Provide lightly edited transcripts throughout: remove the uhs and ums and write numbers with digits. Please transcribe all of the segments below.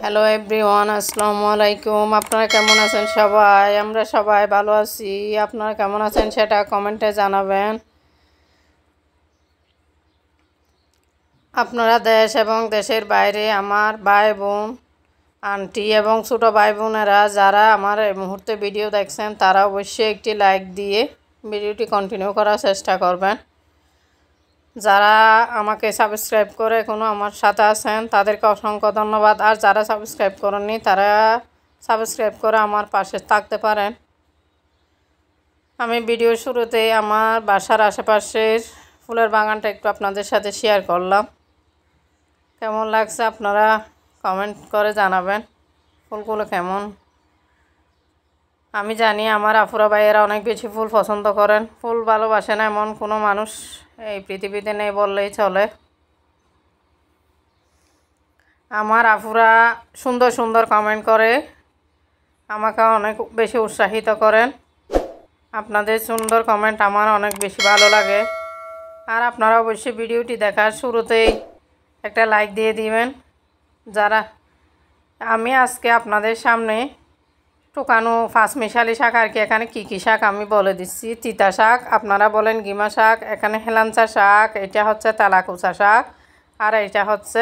Hello everyone, আসসালামু আলাইকুম। আপনারা কেমন আছেন সবাই? আমরা সবাই ভালো আছি। আপনারা কেমন আছেন সেটা কমেন্টে জানাবেন। আপনারা দেশ এবং দেশের বাইরে আমার ভাই বোন, আন্টি এবং ছোটো ভাই বোনেরা যারা আমার এই মুহূর্তে ভিডিও দেখছেন তারা অবশ্যই একটি লাইক দিয়ে ভিডিওটি কন্টিনিউ করার চেষ্টা করবেন। যারা আমাকে সাবস্ক্রাইব করে এখনও আমার সাথে আছেন তাদেরকে অসংখ্য ধন্যবাদ। আর যারা সাবস্ক্রাইব করেননি তারা সাবস্ক্রাইব করে আমার পাশে থাকতে পারেন। আমি ভিডিও শুরুতে আমার বাসার আশেপাশের ফুলের বাগানটা একটু আপনাদের সাথে শেয়ার করলাম। কেমন লাগছে আপনারা কমেন্ট করে জানাবেন ফুলগুলো কেমন। আমি জানি আমার আপুরা ভাইয়েরা অনেক বেশি ফুল পছন্দ করেন। ফুল ভালোবাসেন এমন কোনো মানুষ এই পৃথিবীতে নেই বললেই চলে। আমার আপুরা সুন্দর সুন্দর কমেন্ট করে আমাকে অনেক বেশি উৎসাহিত করেন। আপনাদের সুন্দর কমেন্ট আমার অনেক বেশি ভালো লাগে। আর আপনারা অবশ্যই ভিডিওটি দেখার শুরুতেই একটা লাইক দিয়ে দিবেন। যারা আমি আজকে আপনাদের সামনে টুকানো পাঁচমিশালি শাক আর কি, এখানে কী শাক আমি বলে দিচ্ছি। তিতা শাক, আপনারা বলেন গিমা শাক, এখানে হেলাঞ্চা শাক, এটা হচ্ছে তেলাকুচা শাক, আর এটা হচ্ছে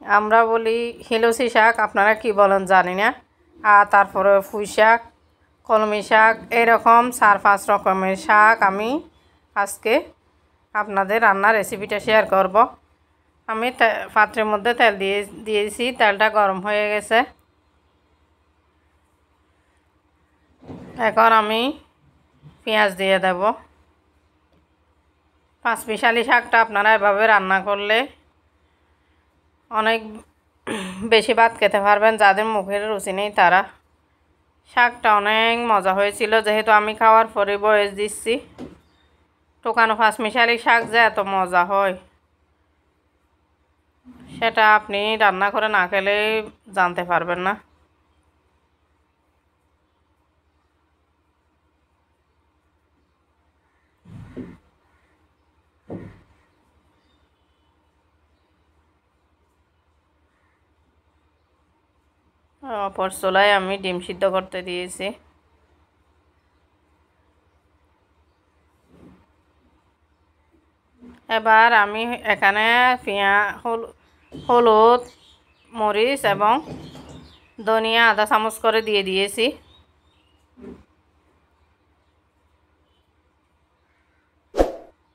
আমরা বলি হিলসি শাক, আপনারা কি বলেন জানি না। আর তারপরে পুঁই শাক, কলমি শাক, এরকম 4-5 রকমের শাক আমি আজকে আপনাদের রান্নার রেসিপিটা শেয়ার করব। আমি পাত্রের মধ্যে তেল দিয়েছি, তেলটা গরম হয়ে গেছে। এখন আমি পেঁয়াজ দিয়ে দেব। পাঁচমিশালি শাকটা আপনারা এভাবে রান্না করলে অনেক বেশি ভাত খেতে পারবেন। যাদের মুখের রুচি নেই তারা। শাকটা অনেক মজা হয়েছিল, যেহেতু আমি খাওয়ার পরে বয়স দিচ্ছি। টুকানো পাঁচমিশালি শাক যে এত মজা হয় সেটা আপনি রান্না করে না খেলে জানতে পারবেন না। অপর চুলায় আমি ডিম সিদ্ধ করতে দিয়েছি। এবার আমি এখানে হলুদ, মরিচ এবং ধনিয়া আধা চামচ করে দিয়ে দিয়েছি।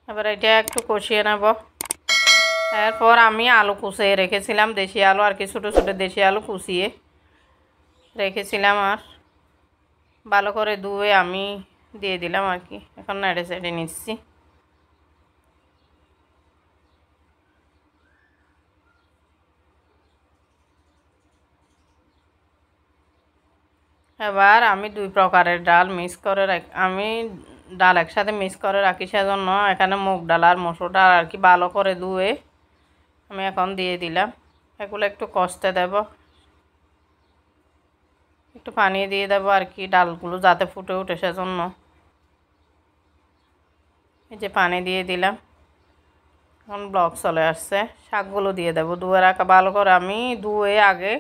এবার এটা একটু কষিয়ে নেব। এরপর আমি আলু কুচিয়ে রেখেছিলাম, দেশি আলু আর কি, ছোটো ছোটো দেশি আলু কুচিয়ে রেখেছিলাম আর ভালো করে ধুয়ে আমি দিয়ে দিলাম আর কি। এখন নেড়ে চেড়ে নিচ্ছি। এবার আমি 2 প্রকারের ডাল মিক্স করে আমি ডাল একসাথে মিক্স করে রাখি, সেজন্য এখানে মুগ ডাল আর মসুর ডাল আর কি ভালো করে ধুয়ে আমি এখন দিয়ে দিলাম। এগুলো একটু কষতে দেব, একটু পানি দিয়ে দেবো আর কি ডালগুলো যাতে ফুটে ওঠে সেজন্য। এই যে পানি দিয়ে দিলাম, এখন ব্লক চলে আসছে। শাকগুলো দিয়ে দেবো ধুয়ে রাখা, ভালো করে আমি ধুয়ে আগে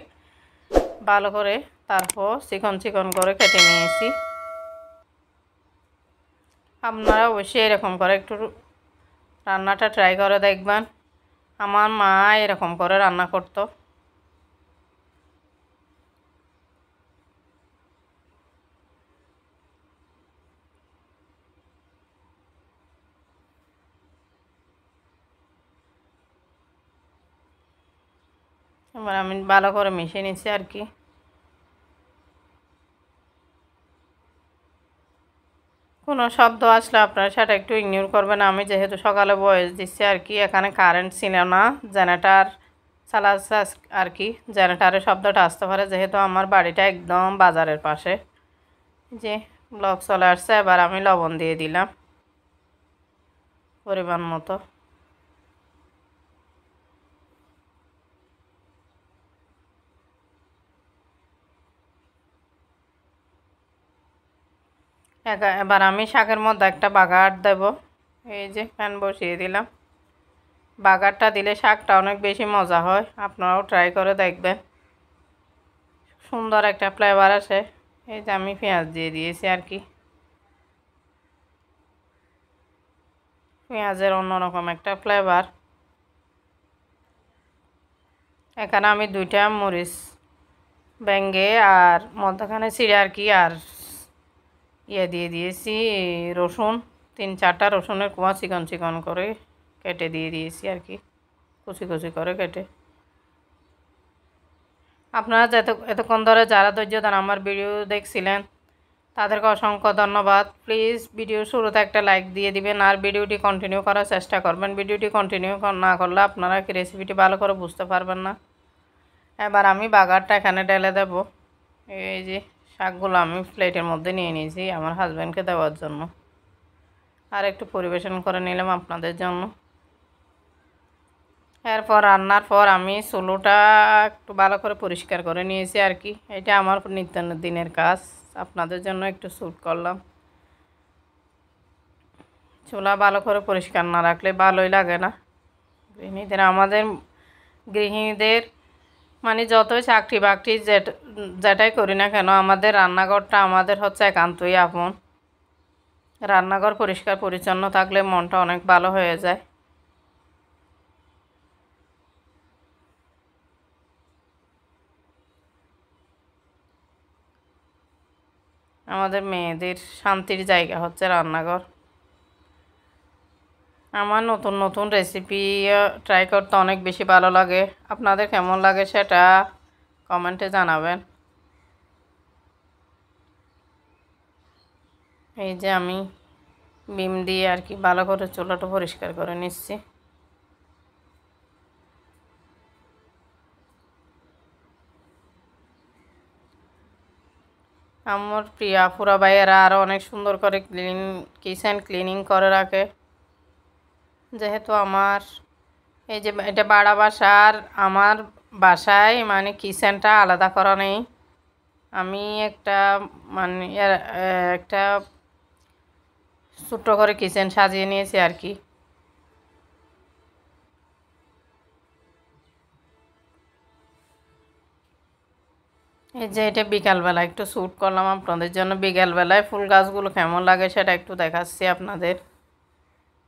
ভালো করে তারপর চিকন চিকন করে কেটে নিয়েছি। আপনারা অবশ্যই এরকম করে একটু রান্নাটা ট্রাই করে দেখবেন। আমার মা এরকম করে রান্না করতো। এবার আমি ভালো করে মিশিয়ে নিচ্ছি আর কি। কোনো শব্দ আসলে আপনারা সেটা একটু ইগনোর করবেন। আমি যেহেতু সকালে ভয়েস দিচ্ছি আর কি, এখানে কারেন্ট ছিল না, জেনারেটার চালাচ্ছে আর কি। জেনারেটারের শব্দটা আসতে পারে যেহেতু আমার বাড়িটা একদম বাজারের পাশে। যে ব্লক চলে আসছে। এবার আমি লবণ দিয়ে দিলাম পরিমাণ মতো। এবার আমি শাকের মধ্যে একটা বাগার দেব। এই যে প্যান বসিয়ে দিলাম। বাগারটা দিলে শাকটা অনেক বেশি মজা হয়, আপনারাও ট্রাই করে দেখবেন। সুন্দর একটা ফ্লেভার আসে। এই যে আমি পেঁয়াজ দিয়ে দিয়েছি আর কি, পেঁয়াজের অন্যরকম একটা ফ্লেভার। এখানে আমি 2টা মরিচ ভেঙে আর মধ্যখানে ছিঁড়ে আর কি, আর দিয়ে দিয়েছি রসুন, 3-4টা রসুনের কোয়া চিকন চিকন করে কেটে দিয়ে দিয়েছি আর কি, কুচি কুচি করে কেটে। আপনারা এতক্ষণ ধরে যারা ধৈর্য ধরে আমার ভিডিও দেখছিলেন তাদেরকে অসংখ্য ধন্যবাদ। প্লিজ ভিডিও শুরুতে একটা লাইক দিয়ে দিবেন আর ভিডিওটি কন্টিনিউ করার চেষ্টা করবেন। ভিডিওটি কন্টিনিউ না করলে আপনারা কি রেসিপিটি ভালো করে বুঝতে পারবেন না। এবার আমি বাগারটা এখানে ঢেলে দেব। এই যে শাকগুলো আমি প্লেটের মধ্যে নিয়ে নিয়েছি আমার হাজব্যান্ডকে দেওয়ার জন্য, আর একটু পরিবেশন করে নিলাম আপনাদের জন্য। এরপর রান্নার পর আমি চুলোটা একটু ভালো করে পরিষ্কার করে নিয়েছি আর কি। এটা আমার নিত্য দিনের কাজ, আপনাদের জন্য একটু শ্যুট করলাম। চুলা ভালো করে পরিষ্কার না রাখলে ভালোই লাগে না আমাদের গৃহিণীদের, মানে যতই চাকরি বাকরি যেটাই করি না কেন আমাদের রান্নাঘরটা আমাদের হচ্ছে একান্তই আপন। রান্নাঘর পরিষ্কার পরিচ্ছন্ন থাকলে মনটা অনেক ভালো হয়ে যায়। আমাদের মেয়েদের শান্তির জায়গা হচ্ছে রান্নাঘর। আমার নতুন নতুন রেসিপি ট্রাই করতে অনেক বেশি ভালো লাগে। আপনাদের কেমন লাগে সেটা কমেন্টে জানাবেন। এই যে আমি বিম দিয়ে আর কি ভালো করে চুলাটা পরিষ্কার করে নিচ্ছি। আমার প্রিয় আপুরা ভাইয়েরা আরও অনেক সুন্দর করে কিচেন ক্লিনিং করে রাখে। যেহেতু আমার এই যে এটা ভাড়া বাসা, আর আমার বাসায় মানে কিচেনটা আলাদা করা নেই। আমি একটা মানে একটা ছোট্ট করে কিচেন সাজিয়ে নিয়েছি আর কি। এই যে এটা বিকালবেলা একটু শ্যুট করলাম আপনাদের জন্য। বিকালবেলায় ফুল গাছগুলো কেমন লাগে সেটা একটু দেখাচ্ছি আপনাদের।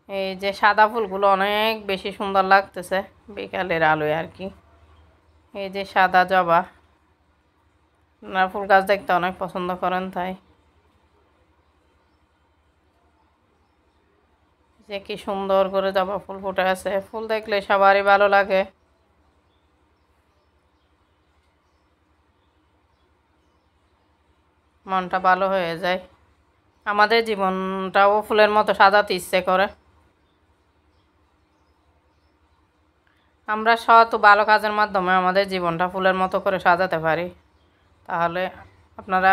এই যে সাদা ফুলগুলো অনেক বেশি সুন্দর লাগতেছে বিকালের আলোয় আর কি। এই যে সাদা জবা, আপনারা ফুল গাছ দেখতে অনেক পছন্দ করেন তাই। যে কি সুন্দর করে জবা ফুল ফুটে আছে, ফুল দেখলে সবারই ভালো লাগে। মনটা ভালো হয়ে যায়। আমাদের জীবনটাও ফুলের মতো সাজাতে ইচ্ছে করে। আমরা সৎ ও ভালো কাজের মাধ্যমে আমাদের জীবনটা ফুলের মতো করে সাজাতে পারি। তাহলে আপনারা